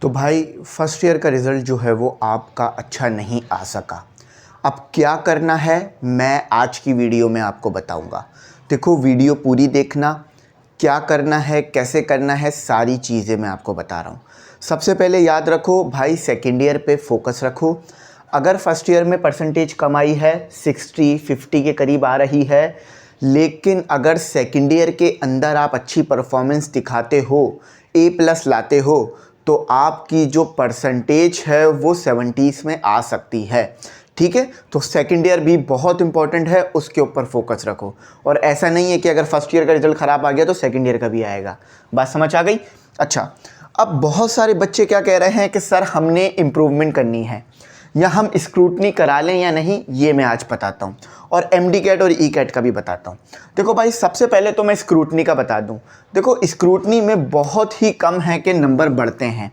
तो भाई first year का रिज़ल्ट जो है वो आपका अच्छा नहीं आ सका। अब क्या करना है मैं आज की वीडियो में आपको बताऊंगा। देखो वीडियो पूरी देखना, क्या करना है कैसे करना है सारी चीज़ें मैं आपको बता रहा हूँ। सबसे पहले याद रखो भाई, सेकेंड ईयर पे फोकस रखो। अगर फर्स्ट ईयर में परसेंटेज कम आई है 60-50 के करीब आ रही है, लेकिन अगर सेकेंड ईयर के अंदर आप अच्छी परफॉर्मेंस दिखाते हो, A+ लाते हो, तो आपकी जो परसेंटेज है वो 70s में आ सकती है। ठीक है, तो सेकेंड ईयर भी बहुत इंपॉर्टेंट है, उसके ऊपर फोकस रखो। और ऐसा नहीं है कि अगर फर्स्ट ईयर का रिजल्ट ख़राब आ गया तो सेकेंड ईयर का भी आएगा। बात समझ आ गई? अच्छा, अब बहुत सारे बच्चे क्या कह रहे हैं कि सर हमने इम्प्रूवमेंट करनी है, या हम स्क्रूटनी करा लें या नहीं, ये मैं आज बताता हूँ। और MD कैट और E कैट का भी बताता हूँ। देखो भाई, सबसे पहले तो मैं स्क्रूटनी का बता दूँ। देखो स्क्रूटनी में बहुत ही कम है कि नंबर बढ़ते हैं।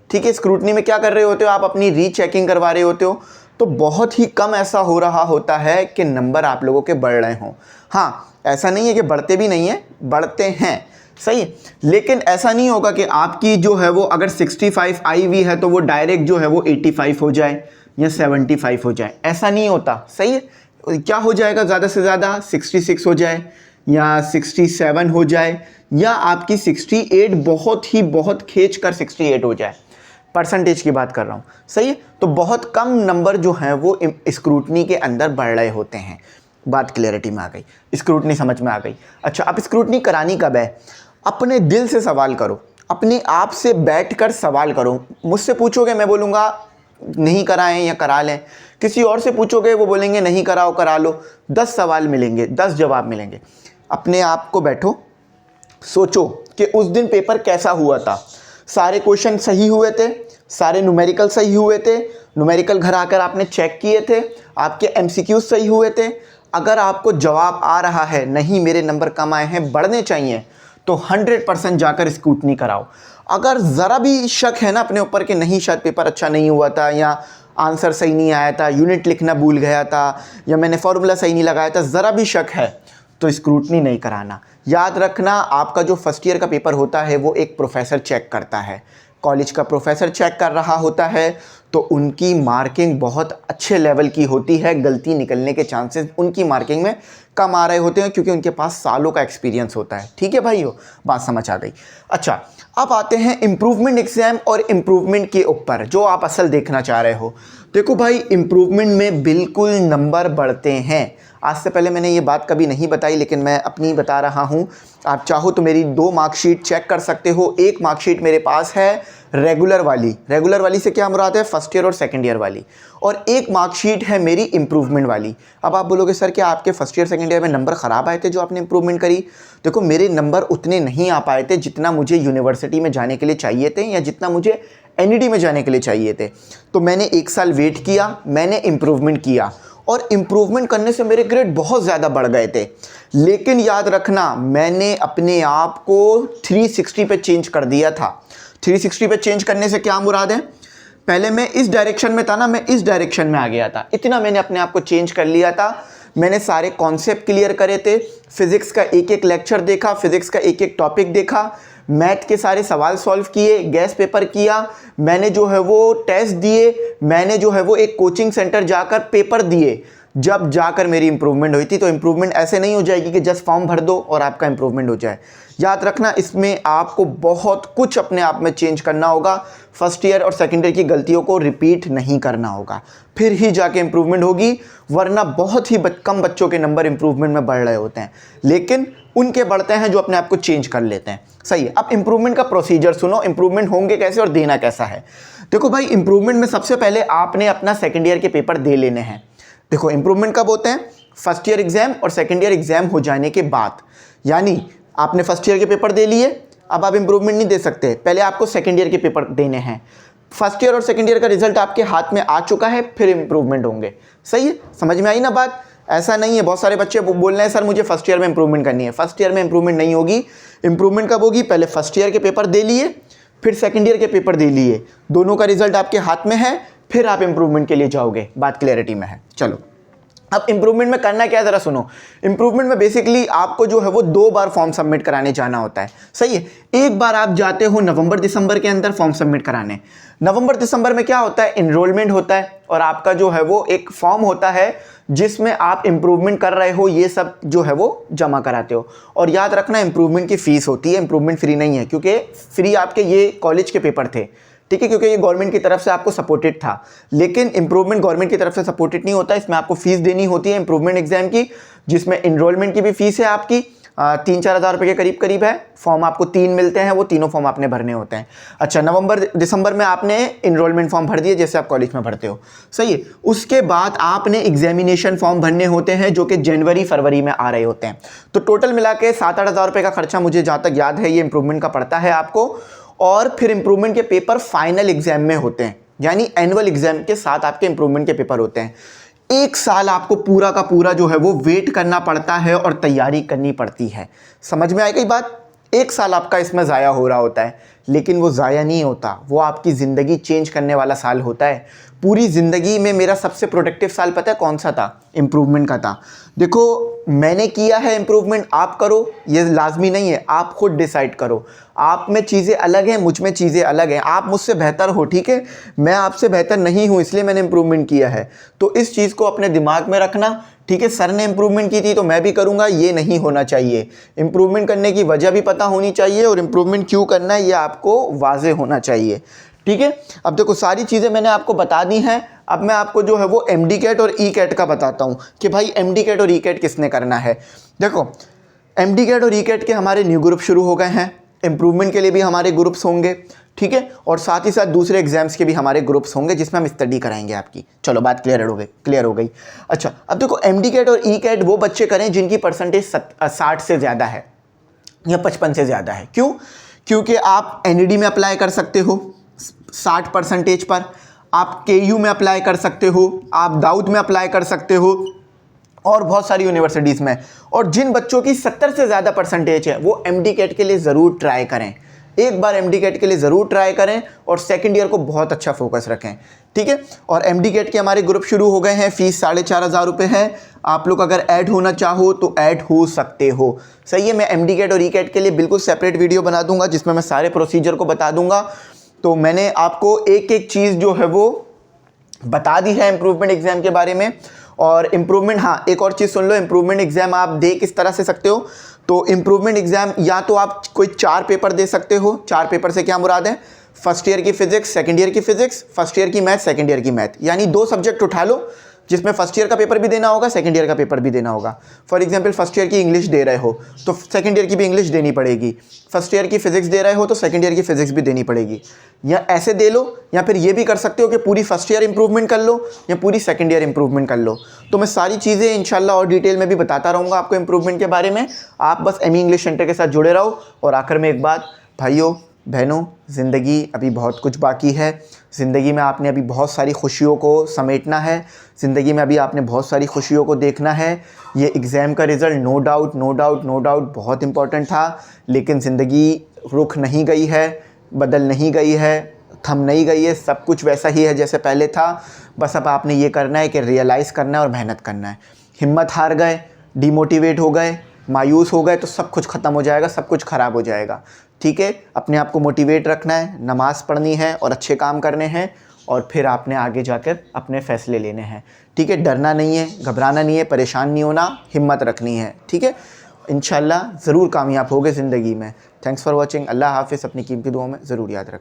ठीक है, स्क्रूटनी में क्या कर रहे होते हो आप, अपनी रीचेकिंग करवा रहे होते हो, तो बहुत ही कम ऐसा हो रहा होता है कि नंबर आप लोगों के बढ़ रहे हों। हाँ, ऐसा नहीं है कि बढ़ते भी नहीं हैं, बढ़ते हैं, सही है। लेकिन ऐसा नहीं होगा कि आपकी जो है वो अगर 65 आई हुई है तो वो डायरेक्ट जो है वो 85 हो जाए या 75 हो जाए, ऐसा नहीं होता, सही है। क्या हो जाएगा, ज़्यादा से ज़्यादा 66 हो जाए या 67 हो जाए, या आपकी 68 बहुत खींच कर 68 हो जाए। परसेंटेज की बात कर रहा हूँ, सही है। तो बहुत कम नंबर जो हैं वो स्क्रूटनी के अंदर बढ़ रहे होते हैं। बात क्लियरिटी में आ गई, स्क्रूटनी समझ में आ गई। अच्छा, अब स्क्रूटनी करानी कब है? अपने दिल से सवाल करो, अपने आप से बैठकर सवाल करो। मुझसे पूछोगे मैं बोलूँगा नहीं कराएं या करा लें, किसी और से पूछोगे वो बोलेंगे नहीं कराओ करा लो। 10 सवाल मिलेंगे, 10 जवाब मिलेंगे। अपने आप को बैठो, सोचो कि उस दिन पेपर कैसा हुआ था। सारे क्वेश्चन सही हुए थे, सारे न्यूमेरिकल सही हुए थे, न्यूमेरिकल घर आकर आपने चेक किए थे, आपके MCQ सही हुए थे। अगर आपको जवाब आ रहा है नहीं मेरे नंबर कम आए हैं, बढ़ने चाहिए, तो 100% जाकर स्क्रूटनी कराओ। अगर ज़रा भी शक है ना अपने ऊपर कि नहीं शायद पेपर अच्छा नहीं हुआ था, या आंसर सही नहीं आया था, यूनिट लिखना भूल गया था, या मैंने फॉर्मूला सही नहीं लगाया था, ज़रा भी शक है तो स्क्रूटनी नहीं कराना। याद रखना, आपका जो फर्स्ट ईयर का पेपर होता है वो एक प्रोफेसर चेक करता है, कॉलेज का प्रोफेसर चेक कर रहा होता है, तो उनकी मार्किंग बहुत अच्छे लेवल की होती है। गलती निकलने के चांसेस उनकी मार्किंग में कम आ रहे होते हैं, क्योंकि उनके पास सालों का एक्सपीरियंस होता है। ठीक है भाइयों, बात समझ आ गई। अच्छा, अब आते हैं इम्प्रूवमेंट एग्जाम और इम्प्रूवमेंट के ऊपर, जो आप असल देखना चाह रहे हो। देखो भाई, इम्प्रूवमेंट में बिल्कुल नंबर बढ़ते हैं। आज से पहले मैंने ये बात कभी नहीं बताई, लेकिन मैं अपनी बता रहा हूँ। आप चाहो तो मेरी 2 मार्कशीट चेक कर सकते हो। एक मार्कशीट मेरे पास है रेगुलर वाली, रेगुलर वाली से क्या मुराद है, फर्स्ट ईयर और सेकंड ईयर वाली, और एक मार्कशीट है मेरी इम्प्रूवमेंट वाली। अब आप बोलोगे सर क्या आपके फर्स्ट ईयर सेकंड ईयर में नंबर ख़राब आए थे जो आपने इम्प्रूवमेंट करी? देखो, मेरे नंबर उतने नहीं आ पाए थे जितना मुझे यूनिवर्सिटी में जाने के लिए चाहिए थे, या जितना मुझे NED में जाने के लिए चाहिए थे। तो मैंने 1 साल वेट किया, मैंने इम्प्रूवमेंट किया, और इम्प्रूवमेंट करने से मेरे ग्रेड बहुत ज़्यादा बढ़ गए थे। लेकिन याद रखना, मैंने अपने आप को 360 पे चेंज कर दिया था। 360 पे चेंज करने से क्या मुराद है, पहले मैं इस डायरेक्शन में था ना, मैं इस डायरेक्शन में आ गया था। इतना मैंने अपने आप को चेंज कर लिया था। मैंने सारे कॉन्सेप्ट क्लियर करे थे, फिजिक्स का एक एक लेक्चर देखा, फिजिक्स का एक एक टॉपिक देखा, मैथ के सारे सवाल सॉल्व किए, गैस पेपर किया, मैंने जो है वो टेस्ट दिए, मैंने जो है वो एक कोचिंग सेंटर जाकर पेपर दिए। जब जाकर मेरी इंप्रूवमेंट हुई थी। तो इंप्रूवमेंट ऐसे नहीं हो जाएगी कि जस्ट फॉर्म भर दो और आपका इंप्रूवमेंट हो जाए। याद रखना, इसमें आपको बहुत कुछ अपने आप में चेंज करना होगा। फर्स्ट ईयर और सेकेंड ईयर की गलतियों को रिपीट नहीं करना होगा, फिर ही जाके इंप्रूवमेंट होगी। वरना बहुत ही कम बच्चों के नंबर इंप्रूवमेंट में बढ़ रहे होते हैं, लेकिन उनके बढ़ते हैं जो अपने आप को चेंज कर लेते हैं। सही है। अब इंप्रूवमेंट का प्रोसीजर सुनो, इंप्रूवमेंट होंगे कैसे और देना कैसा है। देखो भाई, इंप्रूवमेंट में सबसे पहले आपने अपना सेकेंड ईयर के पेपर दे लेने हैं। देखो, इंप्रूवमेंट कब होते हैं? फर्स्ट ईयर एग्जाम और सेकेंड ईयर एग्जाम हो जाने के बाद। यानी आपने फर्स्ट ईयर के पेपर दे लिए, अब आप इंप्रूवमेंट नहीं दे सकते, पहले आपको सेकेंड ईयर के पेपर देने हैं। फर्स्ट ईयर और सेकेंड ईयर का रिजल्ट आपके हाथ में आ चुका है, फिर इंप्रूवमेंट होंगे। सही है, समझ में आई ना बात? ऐसा नहीं है, बहुत सारे बच्चे बोल रहे हैं सर मुझे फर्स्ट ईयर में इंप्रूवमेंट करनी है। फर्स्ट ईयर में इंप्रूवमेंट नहीं होगी। इंप्रूवमेंट कब होगी? पहले फर्स्ट ईयर के पेपर दे लिए, फिर सेकेंड ईयर के पेपर दे लिए, दोनों का रिजल्ट आपके हाथ में है, फिर आप इंप्रूवमेंट के लिए जाओगे। बात क्लैरिटी में है? चलो, अब इंप्रूवमेंट में करना क्या है ज़रा सुनो। इंप्रूवमेंट में बेसिकली आपको जो है वो 2 बार फॉर्म सबमिट कराने जाना होता है, सही है। एक बार आप जाते हो नवंबर दिसंबर के अंदर फॉर्म सबमिट कराने। नवंबर दिसंबर में क्या होता है, इनरोलमेंट होता है और आपका जो है वो एक फॉर्म होता है जिसमें आप इंप्रूवमेंट कर रहे हो, ये सब जो है वो जमा कराते हो। और याद रखना इंप्रूवमेंट की फीस होती है, इंप्रूवमेंट फ्री नहीं है, क्योंकि फ्री आपके ये कॉलेज के पेपर थे, ठीक है, क्योंकि ये गवर्नमेंट की तरफ से आपको सपोर्टेड था। लेकिन इंप्रूवमेंट गवर्नमेंट की तरफ से सपोर्टेड नहीं होता, इसमें आपको फीस देनी होती है इंप्रूवमेंट एग्जाम की, जिसमें इनरोलमेंट की भी फीस है आपकी 3-4 हज़ार रुपये के करीब है। फॉर्म आपको 3 मिलते हैं, वो तीनों फॉर्म आपने भरने होते हैं। अच्छा, नवंबर दिसंबर में आपने इनरोलमेंट फॉर्म भर दिए जैसे आप कॉलेज में भरते हो, सही है। उसके बाद आपने एग्जामिनेशन फॉर्म भरने होते हैं जो कि जनवरी फरवरी में आ रहे होते हैं। तो टोटल मिला के 7-8 हज़ार रुपये का खर्चा मुझे जहाँ तक याद है ये इंप्रूवमेंट का पड़ता है आपको। और फिर इंप्रूवमेंट के पेपर फाइनल एग्जाम में होते हैं, यानी एनुअल एग्जाम के साथ आपके इंप्रूवमेंट के पेपर होते हैं। 1 साल आपको पूरा का पूरा जो है वो वेट करना पड़ता है और तैयारी करनी पड़ती है। समझ में आई कई बात? 1 साल आपका इसमें ज़ाया हो रहा होता है, लेकिन वो ज़ाया नहीं होता, वो आपकी ज़िंदगी चेंज करने वाला साल होता है। पूरी ज़िंदगी में मेरा सबसे प्रोडक्टिव साल पता है कौन सा था? इंप्रूवमेंट का था। देखो, मैंने किया है इंप्रूवमेंट, आप करो, ये लाजमी नहीं है, आप खुद डिसाइड करो। आप में चीज़ें अलग हैं, मुझ में चीज़ें अलग हैं। आप मुझसे बेहतर हो, ठीक है, मैं आपसे बेहतर नहीं हूँ, इसलिए मैंने इंप्रूवमेंट किया है। तो इस चीज़ को अपने दिमाग में रखना, ठीक है। सर ने इंप्रूवमेंट की थी तो मैं भी करूँगा, ये नहीं होना चाहिए। इंप्रूवमेंट करने की वजह भी पता होनी चाहिए और इंप्रूवमेंट क्यों करना है ये आपको वाज़े होना चाहिए, ठीक है। अब देखो, सारी चीज़ें मैंने आपको बता दी हैं। अब मैं आपको जो है वो एमडी कैट और ई कैट का बताता हूँ कि भाई एमडी कैट और ई कैट किसने करना है। देखो, एमडी कैट और ई कैट के हमारे न्यू ग्रुप शुरू हो गए हैं, इंप्रूवमेंट के लिए भी हमारे ग्रुप्स होंगे, ठीक है, और साथ ही साथ दूसरे एग्जाम्स के भी हमारे ग्रुप्स होंगे जिसमें हम स्टडी कराएंगे आपकी। चलो, बात क्लियर हो गई। अच्छा, अब देखो, एमडी कैट और ई कैट वो बच्चे करें जिनकी परसेंटेज 60 से ज़्यादा है या 55 से ज़्यादा है। क्यों? क्योंकि आप एनईडी में अप्लाई कर सकते हो 60% पर, आप केयू में अप्लाई कर सकते हो, आप दाऊद में अप्लाई कर सकते हो और बहुत सारी यूनिवर्सिटीज़ में। और जिन बच्चों की 70 से ज़्यादा परसेंटेज है वो एमडी कैट के लिए ज़रूर ट्राई करें, एक बार एमडी कैट के लिए ज़रूर ट्राई करें और सेकंड ईयर को बहुत अच्छा फोकस रखें, ठीक है। और एमडी कैट के हमारे ग्रुप शुरू हो गए हैं, फीस 4,500 रुपये है। आप लोग अगर ऐड होना चाहो तो ऐड हो सकते हो, सही है। मैं एमडी कैट और ई कैट के लिए बिल्कुल सेपरेट वीडियो बना दूंगा जिसमें मैं सारे प्रोसीजर को बता दूंगा। तो मैंने आपको एक एक चीज़ जो है वो बता दी है इंप्रूवमेंट एग्जाम के बारे में। और इम्प्रूवमेंट, हाँ, एक और चीज़ सुन लो, इम्प्रूवमेंट एग्जाम आप दे किस तरह से सकते हो। तो इम्प्रूवमेंट एग्जाम या तो आप कोई 4 पेपर दे सकते हो। 4 पेपर से क्या मुराद है? फर्स्ट ईयर की फिजिक्स, सेकंड ईयर की फिजिक्स, फर्स्ट ईयर की मैथ, सेकंड ईयर की मैथ, यानी 2 सब्जेक्ट उठा लो जिसमें फर्स्ट ईयर का पेपर भी देना होगा, सेकंड ईयर का पेपर भी देना होगा। फॉर एग्जांपल, फर्स्ट ईयर की इंग्लिश दे रहे हो तो सेकंड ईयर की भी इंग्लिश देनी पड़ेगी। फर्स्ट ईयर की फिजिक्स दे रहे हो तो सेकंड ईयर की फिजिक्स भी देनी पड़ेगी। या ऐसे दे लो, या फिर ये भी कर सकते हो कि पूरी फर्स्ट ईयर इंप्रूवमेंट कर लो या पूरी सेकंड ईयर इंप्रूवमेंट कर लो। तो मैं सारी चीज़ें इंशाल्लाह और डिटेल में भी बताता रहूँगा आपको इंप्रूवमेंट के बारे में। आप बस एमी इंग्लिश सेंटर के साथ जुड़े रहो। और आखिर में एक बात, भाइयों बहनों, ज़िंदगी अभी बहुत कुछ बाकी है। ज़िंदगी में आपने अभी बहुत सारी खुशियों को समेटना है, ज़िंदगी में अभी आपने बहुत सारी खुशियों को देखना है। ये एग्ज़ाम का रिज़ल्ट नो डाउट बहुत इंपॉर्टेंट था, लेकिन ज़िंदगी रुक नहीं गई है, बदल नहीं गई है, थम नहीं गई है, सब कुछ वैसा ही है जैसे पहले था। बस अब आपने ये करना है कि रियलाइज़ करना है और मेहनत करना है। हिम्मत हार गए, डिमोटिवेट हो गए, मायूस हो गए तो सब कुछ ख़त्म हो जाएगा, सब कुछ ख़राब हो जाएगा, ठीक है। अपने आप को मोटिवेट रखना है, नमाज़ पढ़नी है और अच्छे काम करने हैं, और फिर आपने आगे जाकर अपने फ़ैसले लेने हैं, ठीक है। डरना नहीं है, घबराना नहीं है, परेशान नहीं होना, हिम्मत रखनी है, ठीक है। इंशाल्लाह ज़रूर कामयाब होगे ज़िंदगी में। Thanks for watching. अल्लाह हाफ़िज़। अपनी कीमती दुआओं में ज़रूर याद रखें।